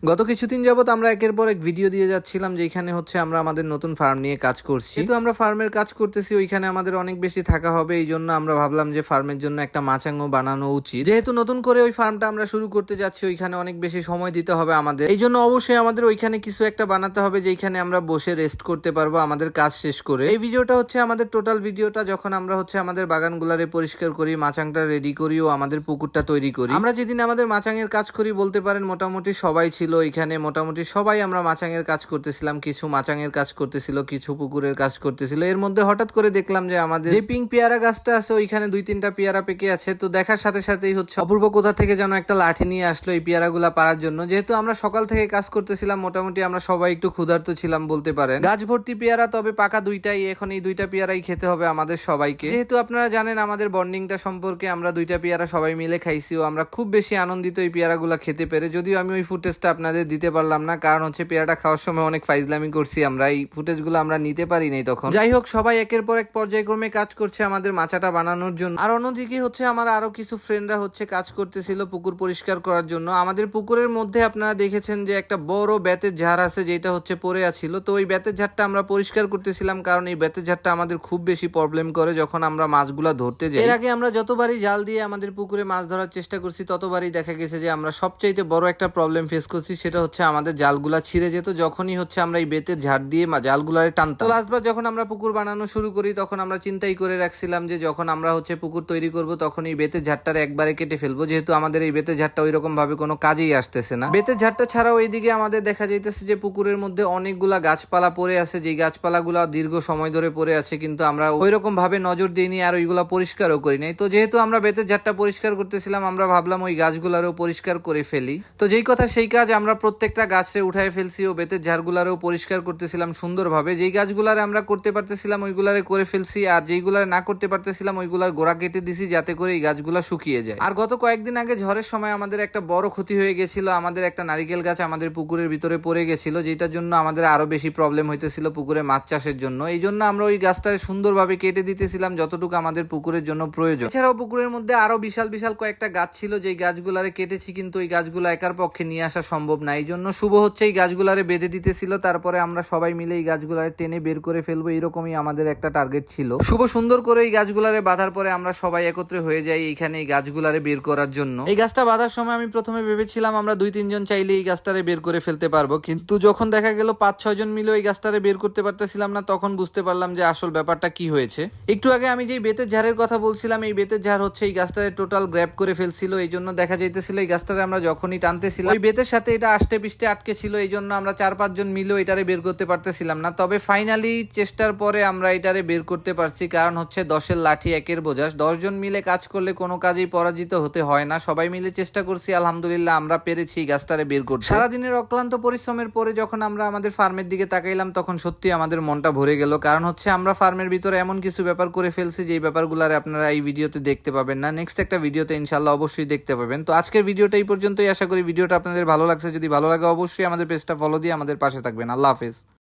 গত কিছুদিন যাবত আমরা একের পর এক ভিডিও দিয়ে যাচ্ছিলাম যেখানে হচ্ছে আমরা আমাদের নতুন ফার্ম নিয়ে কাজ করছি। কিন্তু আমরা ফার্মের কাজ করতেছি ওইখানে আমাদের অনেক বেশি থাকা হবে, এই জন্য আমরা ভাবলাম যে ফার্মের জন্য একটা মাচাঙ্গো বানানো উচিত। যেহেতু নতুন করে ওই ফার্মটা আমরা শুরু করতে যাচ্ছি ওইখানে অনেক বেশি সময় দিতে হবে আমাদের, এই জন্য অবশ্যই আমাদের ওইখানে কিছু একটা বানাতে হবে যেখানে আমরা বসে রেস্ট করতে পারবো আমাদের কাজ শেষ করে। এই ভিডিওটা হচ্ছে আমাদের টোটাল ভিডিওটা যখন আমরা হচ্ছে আমাদের বাগানগুলারে পরিষ্কার করি, মাচাংটা রেডি করি ও আমাদের পুকুরটা তৈরি করি। আমরা যেদিন আমাদের মাচাঙের কাজ করি বলতে পারেন মোটামুটি সবাই ছিল এখানে, মোটামুটি সবাই আমরা মাচাঙের কাজ করতেছিলাম, কিছু মাচাঙের কাজ করতেছিল, কিছু পুকুরের কাজ করতেছিল। এর মধ্যে হঠাৎ করে দেখলাম যে আমাদের যে পিঙ্ক পেয়ারা গাছটা আছে ওইখানে 2-3টা পেয়ারা পেকে আছে। তো দেখার সাথে সাথেই হচ্ছে অপূর্ব কোথা থেকে যেন একটা লাঠি নিয়ে আসলো এই পেয়ারাগুলা পাড়ার জন্য। যেহেতু আমরা সকাল থেকে কাজ করতেছিলাম মোটামুটি আমরা সবাই একটু ক্ষুধার্ত ছিলাম বলতে পারেন। গাছ ভর্তি পেয়ারা, তবে পাকা দুইটাই, এখন এই 2টা পেয়ারাই খেতে হবে আমাদের সবাইকে। যেহেতু আপনারা জানেন আমাদের বন্ডিংটা সম্পর্কে, আমরা 2টা পেয়ারা সবাই মিলে খাইছি ও আমরা খুব বেশি আনন্দিত এই পেয়ারাগুলা খেতে পেরে। যদিও আমি ওই ফুটেজটা আপনাদের দিতে পারলাম না, কারণ হচ্ছে পেয়ারাটা খাওয়ার সময় অনেক ফাইজলামি করছি আমরা, এই ফুটেজগুলো আমরা নিতে পারি নাই তখন। যাই হোক, সবাই একের পর এক পর্যায়ক্রমে কাজ করছে আমাদের মাচাটা বানানোর জন্য। আর অন্যদিকে হচ্ছে আমার আরো কিছু ফ্রেন্ডরা হচ্ছে কাজ করতেছিল পুকুর পরিষ্কার করার জন্য। আমাদের পুকুরের মধ্যে আপনারা দেখেছেন যে একটা বড় বেতের ঝাড় আছে যেটা হচ্ছে পড়ে আছিল। তো ওই বেতের ঝাড়টা আমরা পরিষ্কার করতেছিলাম, কারণ এই বেতের ঝাড়টা আমাদের খুব বেশি প্রবলেম করে যখন আমরা মাছগুলা ধরতে যাই। এর আগে আমরা যতবারই জাল দিয়ে আমাদের পুকুরে মাছ ধরার চেষ্টা করছি ততবারই দেখা গেছে যে আমরা সবচাইতে বড় একটা প্রবলেম ফেস করছি, সেটা হচ্ছে আমাদের জালগুলা ছিঁড়ে যেত যখনই হচ্ছে আমরা এই বেতের ঝাড় দিয়ে জালগুলারে টানতাম। তো লাস্টবার যখন আমরা পুকুর বানানো শুরু করি তখন আমরা চিন্তাই করে রাখছিলাম যে যখন আমরা হচ্ছে পুকুর তৈরি করব তখন এই বেতের ঝাড়টার একবারে কেটে ফেলবো, যেহেতু আমাদের এই বেতের ঝাড়টা ওই রকম ভাবে কোনো কাজেই আসতেছে না। বেতের ঝাড়টা ছাড়াও এইদিকে আমাদের দেখা যাইতেছে যে পুকুরের মধ্যে অনেকগুলা গাছপালা পড়ে আছে, যে গাছপালাগুলা দীর্ঘ সময় ধরে পড়ে আছে কিন্তু আমরা ওই রকম ভাবে নজর দিইনি আর ওইগুলা পরিষ্কারও করি নাই। তো যেহেতু আমরা বেতের ঝাড়টা পরিষ্কার করতেছিলাম আমরা ভাবলাম ওই গাছগুলারও পরিষ্কার করে ফেলি। তো যেই কথা সেই কাজ, আমরা প্রত্যেকটা গাছে উঠায় ফেলছি ও বেতের ঝাড়গুলারও পরিষ্কার করতেছিলাম সুন্দরভাবে। যেই গাছগুলারে আমরা করতে পারতেছিলাম ওইগুলারে করে ফেলছি, আর যেইগুলারে না করতে পারতেছিলাম ওইগুলার গোড়া কেটে দিছি যাতে করে এই গাছগুলা শুকিয়ে যায়। আর গত কয়েকদিন আগে ঝড়ের সময় আমাদের একটা বড় ক্ষতি হয়ে গেছিল, আমাদের একটা নারিকেল গাছ আমাদের পুকুরের ভিতরে পড়ে গেছিল, যেটার জন্য আমাদের আরো বেশি প্রবলেম হইতেছিল পুকুরে মাছ চাষের জন্য। এই জন্য আমরা ওই গাছটাকে সুন্দরভাবে কেটে দিতেছিলাম যতটুকু আমাদের পুকুরের জন্য প্রয়োজন। এছাড়াও পুকুরের মধ্যে আরো বিশাল বিশাল কয়েকটা গাছ ছিল যেই গাছগুলারে কেটেছি, কিন্তু ওই গাছগুলো একার পক্ষে নিয়ে আসা সম্ভব না। এই জন্য শুভ হচ্ছে এই গাছগুলারে বেঁধে দিতেছিল, তারপরে আমরা সবাই মিলে এই গাছগুলারে টেনে বের করে ফেলবো, এরকমই আমাদের একটা টার্গেট ছিল। শুভ সুন্দর করে এই গাছগুলারে বাঁধার পরে আমরা সবাই একত্রে হয়ে যাই এইখানে এই গাছগুলারে বের করার জন্য। এই গাছটা বাঁধার সময় আমি প্রথমে ভেবেছিলাম আমরা 2-3 জন চাইলে এই গাছটারে বের করে ফেলতে পারবো, কিন্তু যখন দেখা গেল 5-6 জন মিলে এই গাছটারে বের করতে পারতেছিলাম না তখন বুঝতে পারলাম যে আসল ব্যাপারটা কি হয়েছে। একটু আগে আমি যেই বেতের ঝাড়ের কথা বলছিলাম, এই বেতের ঝাড় হচ্ছে এই গাছটারে টোটাল গ্র্যাব করে ফেলছিল। এই জন্য দেখা যাইতেছিল এই গাছটারে আমরা যখনই টানতেছিলাম ওই বেতের সাথে এটা আষ্টে পিষ্টে আটকে ছিল, এই জন্য আমরা 4-5 জন মিলেও এটারে বের করতে পারতেছিলাম না। তবে ফাইনালি চেষ্টার পরে আমরা এটারে বের করতে পারছি, কারণ হচ্ছে 10-এর লাঠি 1-এর বোঝা। 10 জন মিলে কাজ করলে কোনো কাজেই পরাজিত হতে হয় না। সবাই মিলে চেষ্টা করছি, আলহামদুলিল্লাহ আমরা পেরেছি এই গাছটারে বের করতে। সারাদিনের অক্লান্ত পরিশ্রমের পরে যখন আমরা আমাদের ফার্মের দিকে তাকাইলাম তখন সত্যি আমাদের মনটা ভরে গেল, কারণ হচ্ছে আমরা ফার্মের ভিতরে এমন কিছু ব্যাপার করে ফেলছি যেই ব্যাপারগুলারে আপনারা এই ভিডিওতে দেখতে পাবেন না, নেক্সট একটা ভিডিওতে ইনশাআল্লাহ অবশ্যই দেখতে পাবেন। তো আজকের ভিডিওটা এই পর্যন্তই, আশা করি ভিডিওটা আপনাদের ভালো লাগছে। যদি ভালো লাগে অবশ্যই আমাদের পেজটা ফলো দিয়ে আমাদের পাশে থাকবেন। আল্লাহ হাফেজ।